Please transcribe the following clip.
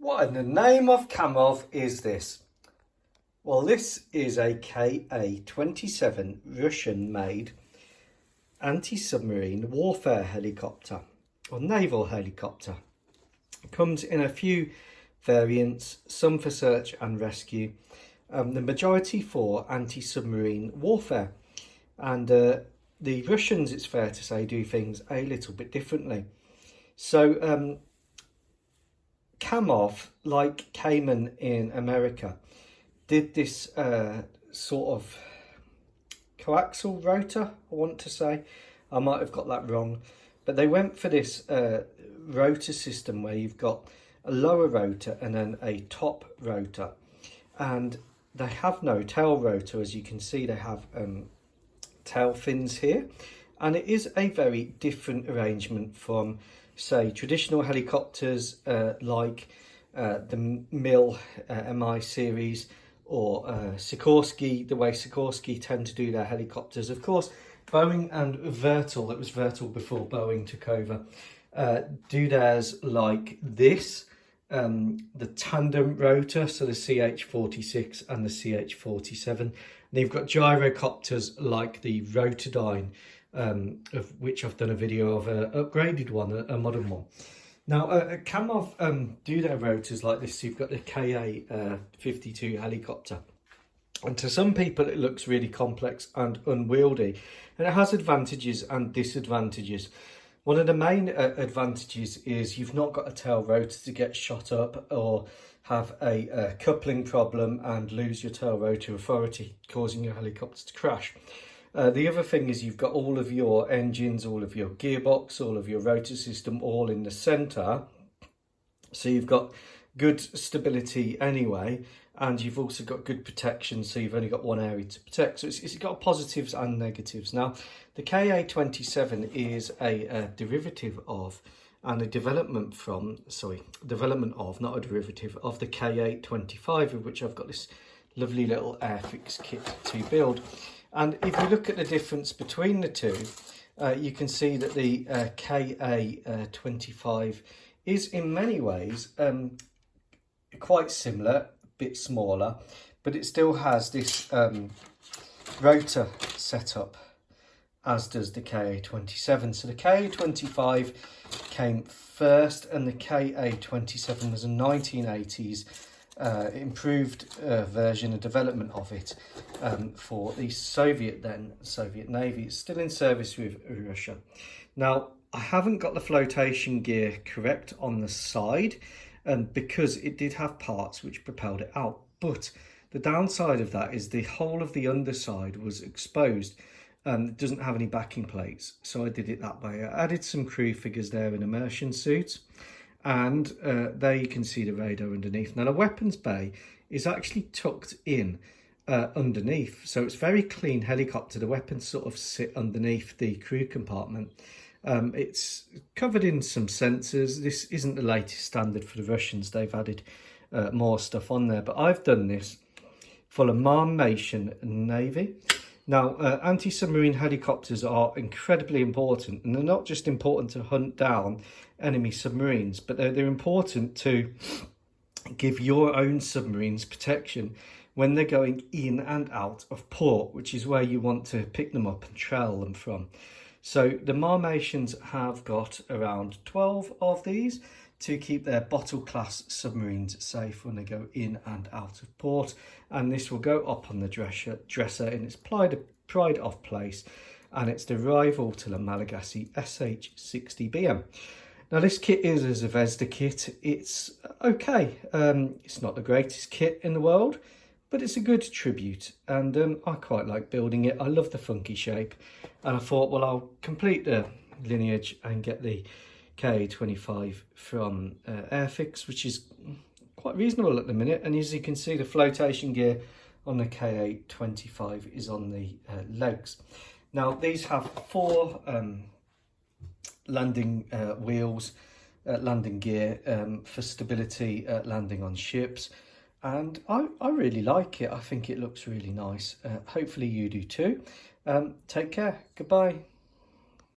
What in the name of Kamov is this? Well, this is a KA-27 Russian-made anti-submarine warfare helicopter or naval helicopter. It comes in a few variants, some for search and rescue, the majority for anti-submarine warfare. And the Russians, it's fair to say, do things a little bit differently. So Kamov, like Cayman in America, did this sort of coaxial rotor, I want to say. I might have got that wrong. But they went for this rotor system where you've got a lower rotor and then a top rotor. And they have no tail rotor, as you can see. They have tail fins here. And it is a very different arrangement from, say, traditional helicopters like the MIL MI series or Sikorsky, the way Sikorsky tend to do their helicopters. Of course, Boeing and Vertol, it was Vertol before Boeing took over, do theirs like this, the tandem rotor, so the CH-46 and the CH-47. And you've got gyrocopters like the Rotordyne, of which I've done a video of an upgraded one, a modern one. Now, Kamov do their rotors like this. So you've got the KA-52 helicopter. And to some people, it looks really complex and unwieldy. And it has advantages and disadvantages. One of the main advantages is you've not got a tail rotor to get shot up or have a coupling problem and lose your tail rotor authority, causing your helicopter to crash. The other thing is you've got all of your engines, all of your gearbox, all of your rotor system all in the centre. So you've got good stability anyway, and you've also got good protection, so you've only got one area to protect. So it's got positives and negatives. Now, the KA-27 is a derivative of and a development from, not a derivative, of the KA-25, of which I've got this lovely little airfix kit to build. And if you look at the difference between the two, you can see that the KA-25 is in many ways quite similar, a bit smaller, but it still has this rotor setup, as does the KA-27. So the KA-25 came first, and the KA-27 was a 1980s improved version and development of it for the Soviet Navy. It's still in service with Russia. Now, I haven't got the flotation gear correct on the side because it did have parts which propelled it out, but the downside of that is the whole of the underside was exposed. It doesn't have any backing plates, so I did it that way. I added some crew figures there in immersion suits, and there you can see the radar underneath. Now, the weapons bay is actually tucked in underneath, so it's very clean helicopter. The weapons sort of sit underneath the crew compartment. It's covered in some sensors. This isn't the latest standard for the Russians. They've added more stuff on there, but I've done this for the Marmatian Navy. Now, anti-submarine helicopters are incredibly important, and they're not just important to hunt down enemy submarines, but they're important to give your own submarines protection when they're going in and out of port, which is where you want to pick them up and trail them from. So the Marmatians have got around 12 of these to keep their bottle class submarines safe when they go in and out of port, and this will go up on the dresser in its pride of place, and it's the rival to the Malagasy SH-60BM. Now, this kit is a Zvezda kit. It's okay. It's not the greatest kit in the world, but it's a good tribute, and I quite like building it. I love the funky shape, and I thought, well, I'll complete the lineage and get the KA-25 from Airfix, which is quite reasonable at the minute. And as you can see, the flotation gear on the KA-25 is on the legs. Now, these have 4 landing wheels, landing gear for stability landing on ships, and I really like it. I think it looks really nice. Hopefully you do too. Take care. Goodbye.